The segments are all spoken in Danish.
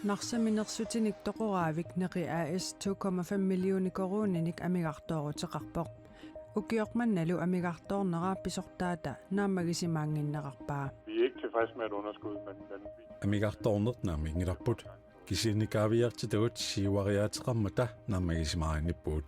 Narsaminnersutik toqoraavik neqi AS 2,5 millioni koruuninik amigartooruteqarpoq. Ukiormannalu amigartoorneraa pisortaata naammagisimaanginneqarpaa. Vi er ikke tilfredse med et underskud, men amigartoornert naamingilaput kisinikaaviartituut siuariaateqarmata naammagisimaanippuut.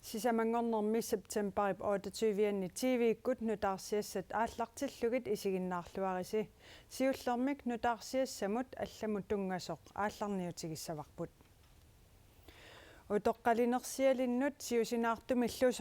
Sisamangornermi septemberip 28 TV-gut nutarsiassat aallartillugit isiginnaarluarisi siullermik nutarsiassamut allamut tungasoq aallarniutigissavарпут utoqqalinersialinnut siusinaartumillu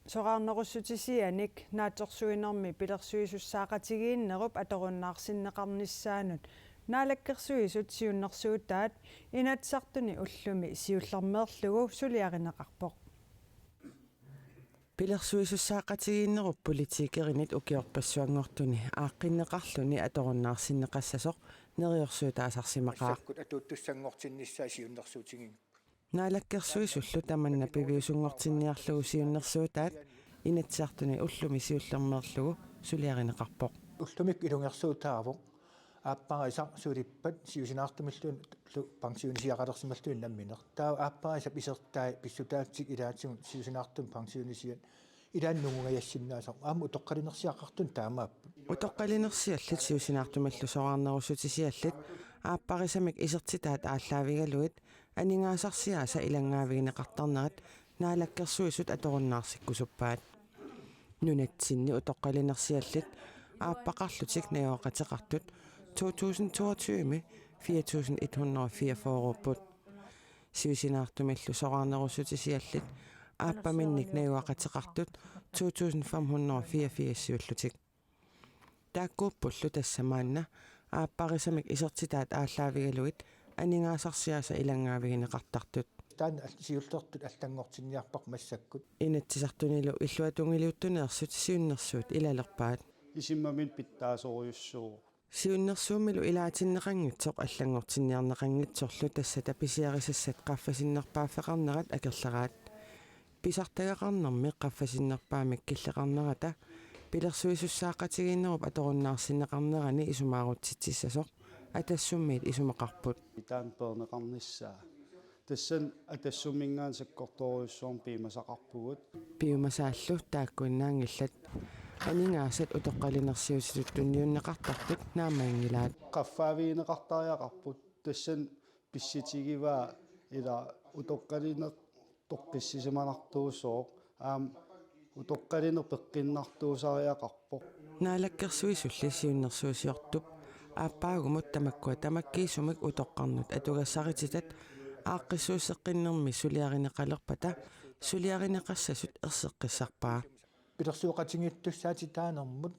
soqaarnerussutisianik naatorsuinermi pilersuisussaaqatigiinnerup atorunnaarsinneqarnissaanut naalakkersuisut siunnersuutaat inatsartuni ullumi siullermeerlugu suliarineqarpoq pilersuisussaaqatigiinnerup politiikerinit ukiorpassuangortuni aaqqinneqarluni atorunnaarsinneqassasoq neriorsuutaasarsimaqaa atuuttussangortinnissaa siunnersuutigin naalakkersuisullu tamanna piviusungortinniarlugu siunnersuutaat inatsartuni ullumi siullermeerlugu suliarineqarpoq ullumik ilungersuutaarvoq ааппариса сулиппат сиусинаартумиллуун пансионисиақалерсималлуун намминер таа ааппариса писертаа писсутаатсик илаатсигун сиусинаартум пансионисиат илааннугунгаяссиннаасаа ааму тоққалинерсиақартун таамааппу утоққалинерсиаллит сиусинаартумаллу соқарнерусутисиаллит ааппарисамик исертитаат ааллаавигалуит анингаасарсиааса илангаавигинеқартарнерат наалаккерсуисут аторуннаарсиккусуппаат нунатсинни утоққалинерсиаллит ааппақарлутик наёоқатеқартут 2022-ми 4144 руппут сиусинаартумиллу соқарнерусутисиаллит ааппаминник наёоқатеқартут 2584 сиуллутик тааккууппуллу тассамаанна ааппарисамик исертитаат ааллаавигалуит анингаасарсиаса илангаавигинеқартартут таан сиуллертут аллангортинниарпақ массаккут инатсисартунилу иллуатунгилиуттунеерсут сиуннерсуут илалерпаат исиммамин питтаасоруйуссуу сиуннерсуумилу илаатиннеқангитсоқ аллангортинниарнеқангитсорлу тассата писиарисассат қаффасиннерпааффеқарнерат акерлераат писартагақарнерми қаффасиннерпаамик киллеқарнерата пилерсуисуссаақатигииннеруп аторуннаарсиннеқарнерани исумаагутситсиссасоқ атассуммиит исумеқарпут итаанпернеқарниссаа тассан атассуммингаан саккорторуйуссуум пиимасақарпугут пиумасааллу тааккуиннаангиллат анингаасат утоққалинерсиуситуттунниуннеқартартут наамаангилаат qaffaaviineqartariaqarput tassan pissitигиваа ила утоққалинер тоққиссисиманартуусооқ аам утоққалинер пеққиннартуусариақарпоқ наалаккерсуисулли сиуннерсуусиортуп ааппаагумут тамаккуа тамаккиисумик утоққарнут атугассарититат ааққиссуусеққиннерми сулиаринеқалерпата сулиаринеқассасут ерсеққиссарпаа пилерсуоқатингиттуссаати таанермут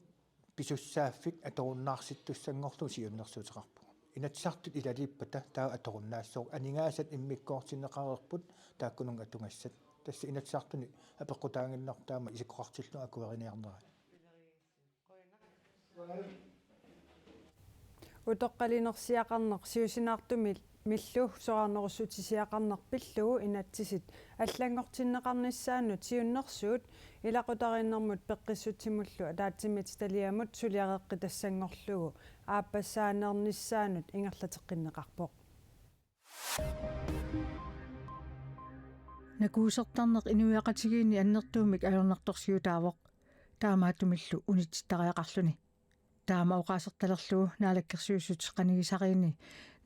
писуссааффик аторуннаарситтуссангорлу сиуннерсуутеқарпу инатсартут илалиппата таа аторуннаассоо анингаасат иммиккоортиннеқарерпут тааккунун атунгассат тасса инатсартуни апеққутаангиннартаама исиккоқартиллу акуариниарнера утоққалинерсиақарнеқ сиусинаартумил миллу соқарнеруссутисиақарнерпиллугу инатсисит аллангортиннеқарниссаанут сиуннерсуут илақутариннэрмут пеққиссутсимуллу таатсимит талиамут сулиареққи тассангорлугу ааппассаанерниссаанут ингерлатеққиннеқарпоқ накуусертарнеқ инуяқатигиини аннертуумик ajornartorsiutaavoq таамаатумиллу унитситтариақарлуни таамаоқаасерталерлуу наалаккерсуусут қанигисариини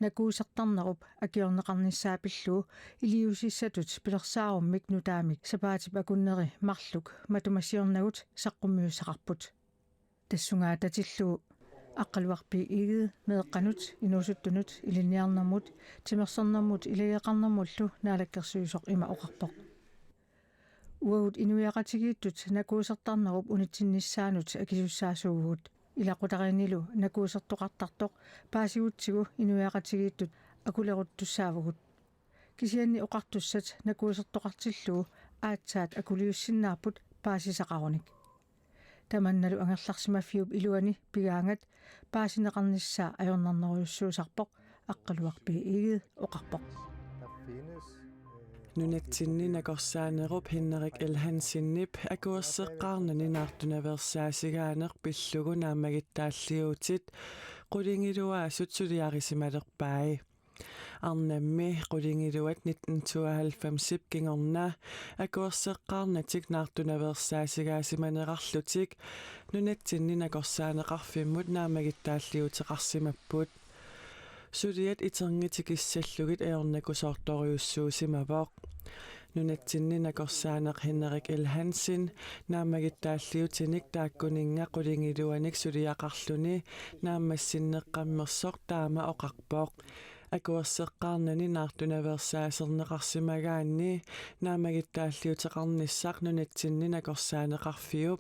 накуусертарнеруп акиорнеқарниссаапиллуу илиусиссатут пилерсааруммик нутаамик сапаатип акуннери марлук матумассиорнагут саққуммиуссақарпут тассунгаа татиллуу аққалуарпи иги меэққанут инуусуттунут илиниарнэрмут тимерсернэрмут илагеқарнэрмуллу наалаккерсуусоқ има оқарпоқ уагут инуяқатигииттут накуусертарнеруп унитсинниссаанут акисуссаасуугут илақутаринилу накуусертоқартартоқ паасигутсигу инуяқатигииттут акулеруттуссаавгут кисианни оқартуссат накуусертоқартиллуу аатсаат акулиуссиннаарпут паасисақаруник таманналу ангерларсимаффиуп илуани пигаангат паасинеқарниссаа ajornarneruйуссуусарпоқ аққалуарпи иги оқарпоқ nunatsinninaqorsaanerup Hinnerik Elhansinnip akuerseqqaarnani naartunaversaasigaanaq pillugu naamagittaalliutit qulingiluaasut suliarisimalerpai arnammi qulingiluat 1992 kingornaa akuerseqqaarnatik naartunaversaasigaasimanerarlutik nunatsinninaqorsaaneqarfimmut naamagittaalliuteqarsimapput suliat iterngitigisallugit aornakusoortoriussuusimavoq nunatsinninaqorsaaneq Hinnerik Elhansin naamagittaalliutinik taakkuninga qulingiluanik suliaqarluni naammassinneqqammersoq taama oqarpoq akuerseqqaarnani naartunaversaaserneqarsimagaanni naamagittaalliuteqarnissaq nunatsinninaqorsaaneqarfiup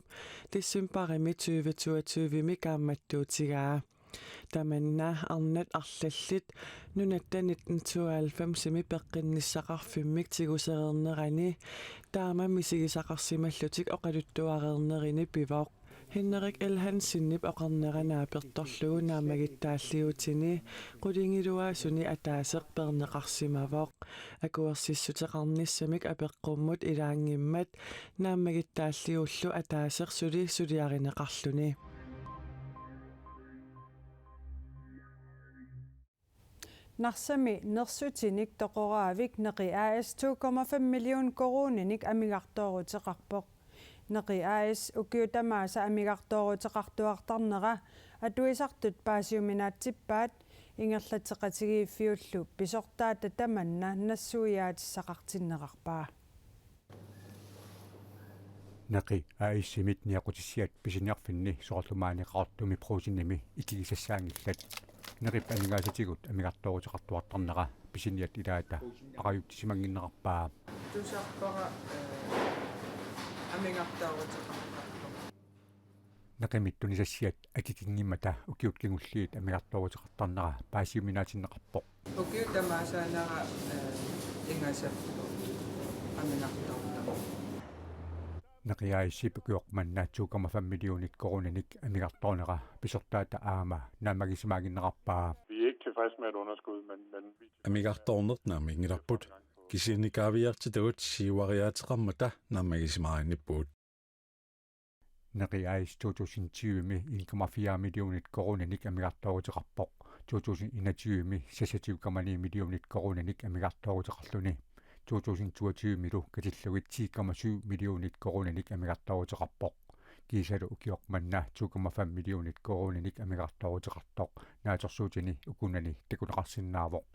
tissimparimi 2022 kaammattuutigaa tamanna arnat arlallit nunatta 1992 peqqinnisaqarfimmik tigusereernerani taama misigisaqarsimallutik oqaluttuareernerini pivoq Hinnerik Elhansinnip oqarneranaapertorlugu naamagittaalliutini qulingiluaasuni ataaseq perneqarsimavoq akuersissuteqarnissamik apeqqummut ilaangimmat naamagittaalliullu ataaseq suliarineqarluni Narsami nersutinik toqoraavik neqi AS 2,5 million koruuninik amigartooruteqarpoq neqi AS ukiutamaasa amigartooruteqartuartarnera atuisartut paasiuminaatsippaat ingerlateqatigiiffiullu pisortaata tamanna nassuiaatissaqartinneqarpaa naqi aissimit niaqutissiat pisiniarfinni soorlumaaniqartumi pruusinnimi ikigisassaangillat neqip aningaasatigut amigartooruteqartuartarnera pisiniat ilaata aqayuktisimanginneqarpaa tusarpara amigartooruteqartarpoq naqimittunisassiat akikingimmata ukiutkingulliit amigartooruteqartarnera paasiuminaatinneqarpoq ukiutamaasaanara ingasappu amigartooruteqartarpoq naqiaissip ukiormanna 2,5 millionit korunanik amigartoornera pisortaata aama naamagisimaaginneqarpaa Vi er ikke tilfredse med et underskud, men Amigartoornert naamingilarput kisinikaaviartituut siuariaateqarmata naamagisimaarinnippuut naqiais 2020mi 1,4 millionit korunanik amigartooruteqarpoq 2021mi 26,9 millionit korunanik amigartooruteqarluni 2022milu katillugit 10,7 millionit korunanik amigartooruteqarpoq kiisalu ukiormanna 2,5 millionit korunanik amigartooruteqartoq naatorsuutini ukunani takuneqarsinnaavoq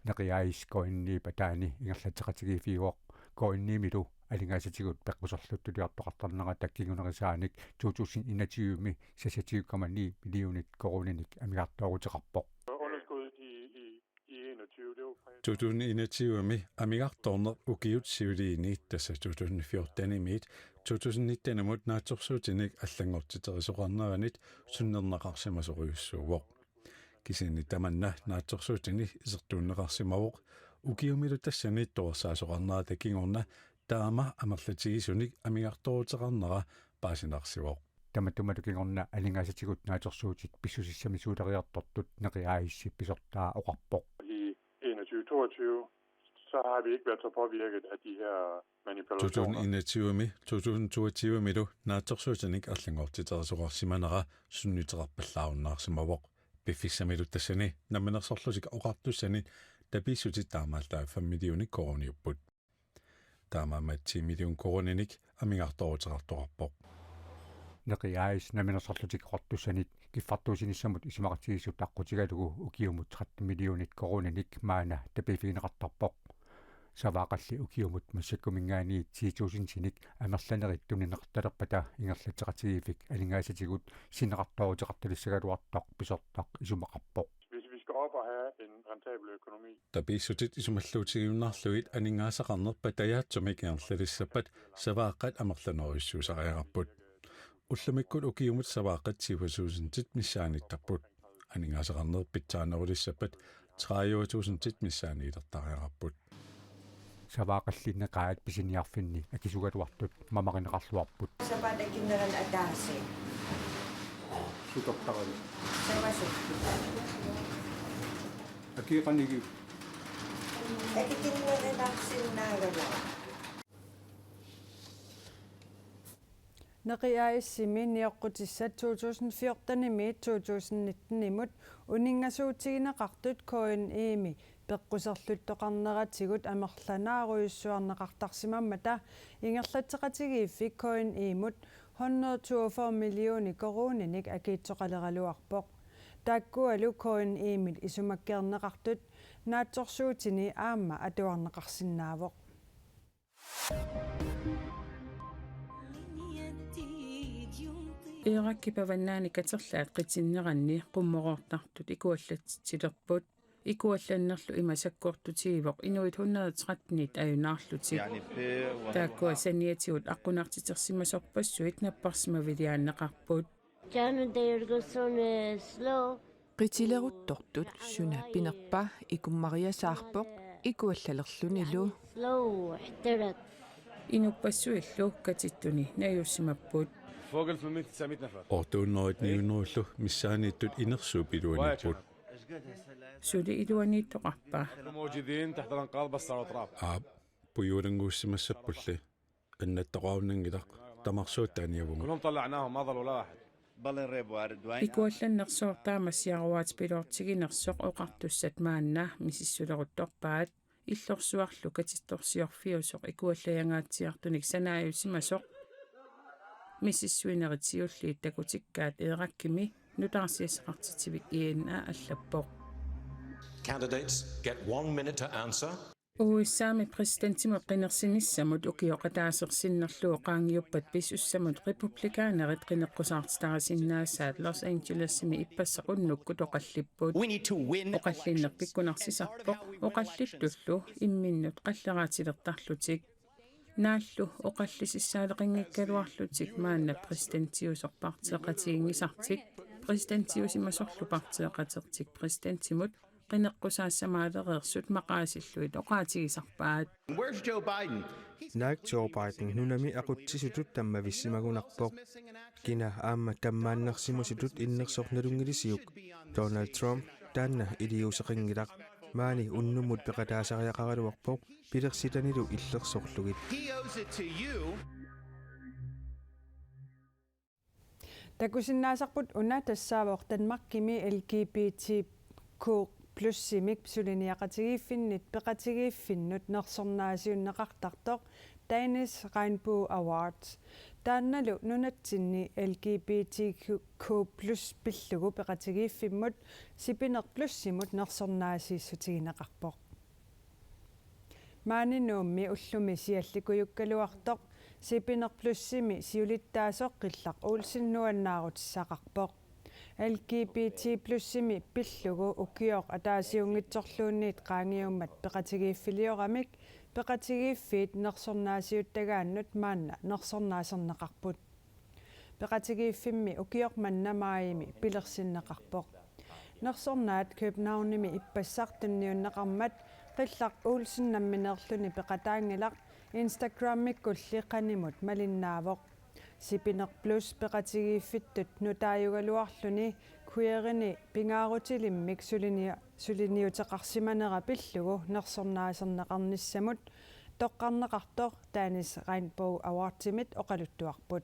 naqiais koinni pataani ingerlateqatigiifiigoq koinniimilu alingaasatigut peqqusorluttuliartoqartarnera takkingunerisaanik 2021mi 26,9 millionit korunanik amigartooruteqarpoq underskuddet i 21, det var 2021mi amigartoorner ukiut siuliiniit tassa 2014imit 2019amut naatorsuutinik allangortiteриsoqarneранит sunnerneqarsimasoriussuuvoq kisini tamanna naatorsuutini isertuunneqarsimavoq ukiumilu tassani torsaasoqarnera takingorna taama amerlatigisunik amigartooruteqarnera paasinarsivoq tamatumalukingorna alingaasatigut naatorsuutit pissusissami suuleriartortut neqiaissip pisortaa oqarpoq i 21-22, så har vi ikke været så påvirket af de her manipulationer. 2021mi 2022milu naatorsuutinik allangortiteриsoqarsimanera sunniteqarpallaarunnaarsimavoq piffissamilu tassani nammanersorlusik oqartussani tapissutit taamaaltaa 5 millionik koruniupput taamaammat 10 million koruninik amigartooruteqartoqarpoq neqiais naminersorlutik qortussanit kiffartuusinissamut isimaqatigisut taqqutigalugu ukiumut 13 millionit korunanik maana tapifigineqartarpoq savaaqalli ukiumut massakkumingaani 10,000 sinik amerlanerit tunineqartalerpata ingerlateqatigiifik alingaasatigut sineqartooruteqartalissagaluartoq pisortaq isumaqarpoq Hvis vi skal op og have en rentabel økonomi, tapissutit isumalluutigiunnaarlugit aningaasaqarnerpatayaattumik ingerlalissappat savaaqat amerlanerissuusariaqarput уллумиккут укиумут саваақат сивасуусинтит миссааниттарпут анингасақарнерпитсааnerulissappat 30,000 миссааниилертариақарпут savaaqallinneqaat pisiniarfinni akisugaluartut mamarineqarluarput Sapatakkinneran ataasi. sutortarali Samasut. akiiqanigi Akitinnerilaqsinnaagala. Neqiaissimi nioqqutissat 2014-nimi 2019-nimut uninngasuutigineqartut KNEmi peqquserluttoqarneratigut amerlanaaruissuarneqartarsimammata ingerlatteqatigiiffik KNEmut 142 millioni koruninik akiitsoqaleraluarpoq taakkualu KNEmil isumakkeerneqartut naatsorsuutini aamma atuarneqarsinnaavoq. Irakkipavannaani katerlaat qitinneranni qummorortartut ikuallatsilerput ikuallannerlu imasakkuartutiivoq inuit 113 ajunaarlutik taakkua saniatigut aqunartitersimasorpassuit napparsimaviliaanneqarput qitileruttortut suna pinerpa ikummariasaarpoq ikuallalерlunilu inuppassuillu katittuni nayussimapput فوق ال 800 900 نفر. Ortuunnoit niunuullu missaaniittut inersuupiluanipput. suli iluaniittoqarpaa موجودين تحت الانقاض بس صاروا تراب. Pujuulanguussimassapulli annattaqaunangilaq tamarsuuttaaniavungu. كلهم طلعناهم ما ظل ولا واحد. ikuallannersoortaamassiaruaat piluortiginersoq oqartussat maanna misissuleruttorpaat illorsuarlu katittorsiorfiusoq ikuallayangaatsiartunik sanaajussimasoq misissuineritiulliit takutikkaat eerakkimi nutaarsiassaqartitivik iinna allappoq. Candidates get 1 minute to answer. Uissaami presidenttimut qinersinissamut ukioqataasersinnerluu qaangiuppat pisussamut republikaanerit qineqqusaartitarasinnaassaat Los Angelesimi ippassaqunnukkut oqallipput oqallinnerpikkunarsisarpoq oqallittullu imminnut qalleraatilertarlutik naallu oqallisissaaleqinngikkaluarlutik maanna presidenttiusorpartieqatiingisartik presidenttiusimasorlu partieqatertik presidenttimut qineqqusaassamaalereersut maqaasilluit oqaatigisarpaat. Where's Joe Biden? Naak Joe Biden nunami aqutsisutut tammavissimagunarpoq kina aamma tammaannersimusutut innersornalungilisiuk Donald Trump taanna iliuseqingilaq maani unnumut peqataasariaqaraluarpoq pilersitanilu illersorlugit. He owes it to you. Takusinnaasarput una tassaavoq Danmarkimi LGBTQ+ simik suliniaqatigiiffinnit peqatigiiffinnut nersornaasiunneqartartoq Danish Rainbow Awards taannalu nunatsinni LGBTQ+ pillugu peqatigiiffimmut sipinerplussimut nersornaasiissutigineqarpoq maaninuummi ullumi siallikuyukkaluartoq sipinerplussimi siulittaasoq qillaq uulsinnuannaarutisaqarpoq LGBT+simi pillugu ukioq ataasiungitsorluunniit qaangiummat peqatigiiffilioramik peqatigiiffiit nersornaasiuttagaannut maanna nersornaaserneqarput peqatigiiffimmi ukioq mannamaayimi pilersinneqarpoq nersornaat Københavnimi ippassartunniunneqarmat qillaq uulsinnammineerluni peqataangilaq Instagrammikkulli qanimut malinnaavoq sipinerplus peqatigiiffittut nutaajugaluarluni queerini pingaarutilimmik suliniuteqarsimanera pillugu nersornaaserneqarnissamut toqqarneqartoq Danish Rainbow Awardsimit oqaluttuarput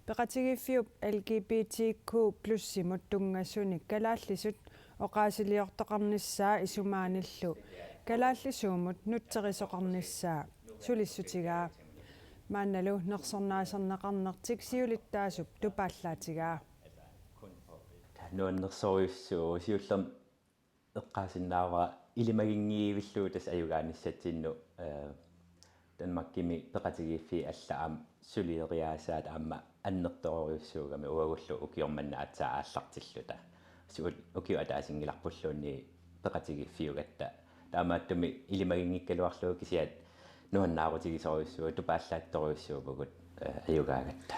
peqatigiiffiup LGBTQ+ simut tungassunik kalaallisut oqaasiliortoqarnissaa isumaanillu kalaallisuumut nutterisoqarnissaa sulissutigaa maannalu nersornaaserneqarnertik siulittaasup tupaallaatigaa nuannersoruissuu siullerm eqqaasinnaava ilimagingiivilluutas ajugaanissatsinnu Danmarkimi peqatigiiffi allaam sulieriaasaat aamma annertororiussuugami uagullu ukiormanna atsaa aallartilluta suul ukio ataasingilarpulluunni peqatigiiffiugatta taamaattumi ilimaginngikkaluarluu kisiat nuannaarutigисоруйссуу тупааллаатторуйссуупагут аюгаагатта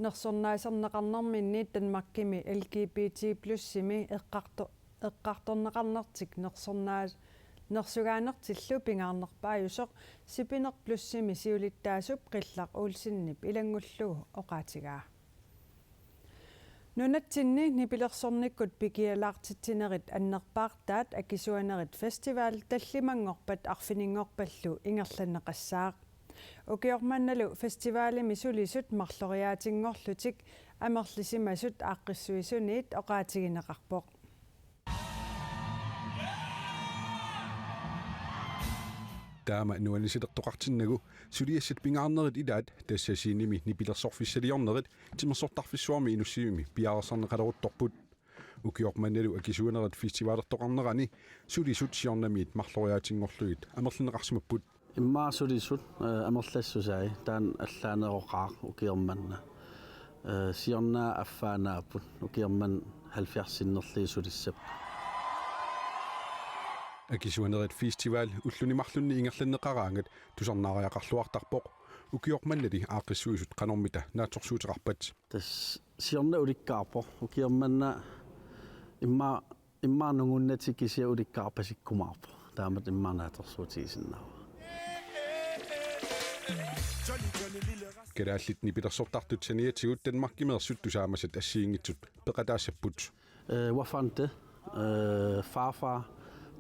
nersornaaserneqarnerminni Danmarkimi LGBT+ simi eqqartorneqarnertik nersugaanertillu pingaarnerpaayusoq sipinerplussimi siulittaasup qillaq uulsinnip ilangullugu oqaatigaa Nunatsinni nipilersornikkut pikialaartitsinerit annerpaartaat akisuanerit festival tallimangorpat arfiningorpallu ingerlanneqassaaq. Ukiormannalu festivaalimi sulisut marloriaatingorlutik amerlisimasut aaqqissuisuniit oqaatigineqarpoq. Taama nuanisillertoqartinnagu suliassat pingaarnerit ilaat taassasiinimi nipilersorfissaliornerit timersortarfissuarmi inussivimi piarersarneqaleruttorput ukiormannalu akisuanerit festivaalertoqarnerani sulisut siornamiit marloriaatingorlugit amerlineqarsimapput immaasulisut amerlassusai taan allaaneroqaaq ukiormanna siornaa affaanaaput ukiorman 70-sinnerliisulissap akisuanerit festival ullunimarlunni ingerlanneqaraangat tusarnaariaqarluartarpoq ukiormannali aaqqissuisut qanormita naatsorsuuteqarpat tas siorna ulikkaarpo ukiormanna immaarnungunnati kisia ulikkaarpasikkumaarpo taamat immaarnaatorsuutigisinnaava keraallit nipilersortartut saniatigut Danmarkimeersut tusaamasat assiingitsut peqataassaput wafante farfar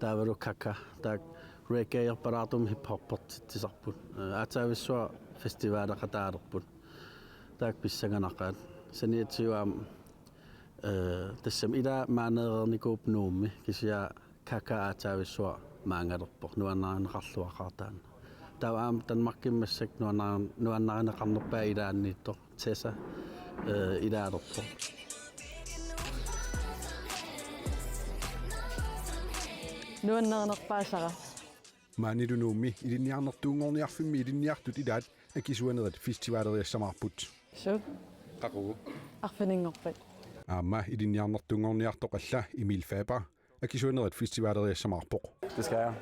taavalu kaka taak reggae-erparaatum hip-hoppertitsisarput aataavissua festivaaleqataalerput taak pissanganaqaat saniatiuam tassam ila maaneerernikuup nuummi kisia kaka aataavissua maangalerpoq nuannaaneqarluaqaartaan taavaam Danmarkimmassak nuannaaneqarnerpaa ilaanniittoq tessa ilaalerpoq nuannernerpaasaqa maanilunuummi ilinniarnertuungorniarfimmi ilinniartut ilaat akisuanerit festivaaleriassamarput sut qaqugu arfiningorpat aamma ilinniarnertuungorniartoqalla Emil Faber akisuanerit festivaaleriassamarpoq Det skal jeg.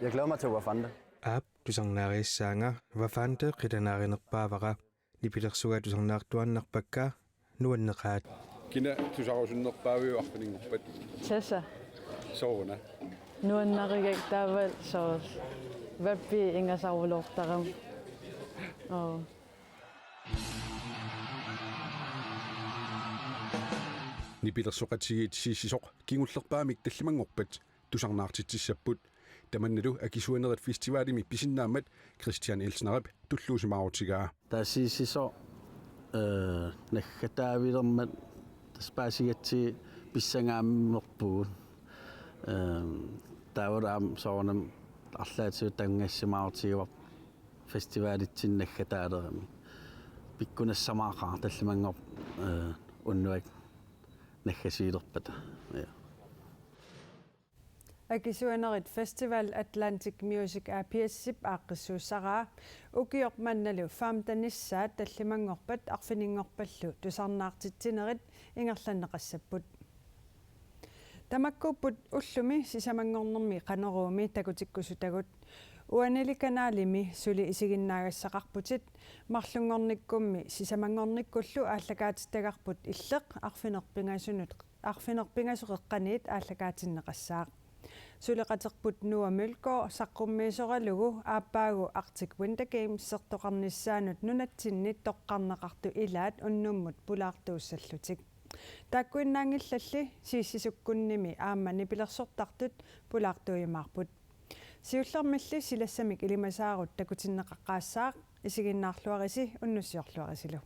Jeg glæder mig til Wafande. Aap tusarnaariissaanga Wafande qitanaarinerpaavaqa nipilersuga tusarnaartuannarpakka nuanneqaat kina tusarusunnerpaaviu arfiningorpat tessa soona nuannarigak taaval soos vappi ingasarulortaram nipilersoqatigiit siisisoq kingullerpaamik tallimangorpat tusarnaartitsissapput tamannalu akisuanerit festivaalimi pisinnaammat Christian Elsnerip tulluusimaarutigaa taasiisiso naggataavilermat taspaasigatsi pissangaammerpuut taavaraam soornam арлаатиу тангассимаарутигуар фестиваалитсин наггатаалерами пиккунассамаақаа таллимангор уннуак наггасиилерпата Akisuanerit Festival Atlantic Music APS-sip aaqqissuussaraa ukiormannalu faamtanissaat tallimangorpat arfiningorpallu tusarnaartitsinerit ingerlanneqassapput tamakkuupput ullumi sisamangornermi qaneruumi takutikkusutagut uanilikanaalimi suli isiginnaagassaqarputit marlungornikkummi sisamangornikkullu aallakaatittagarput illeq arfinerpingasuqeqqaniit aallakaatinneqassaaq suliqaterput Nua Mølgaard saqqummiisoralugu aappaagu Arctic Winter Games sertoqarnissaanut nunatsinnit toqqarneqartu ilaat unnummut pulaartuussallutik taakkuinnaangillalli siissisukkunnimi aammanni pilersortartut pulaartuuyimaarput siullermilli silassamik ilimasaarut takutinneqaqqaassaaq isiginnaarluarisi unnussiorluarisilu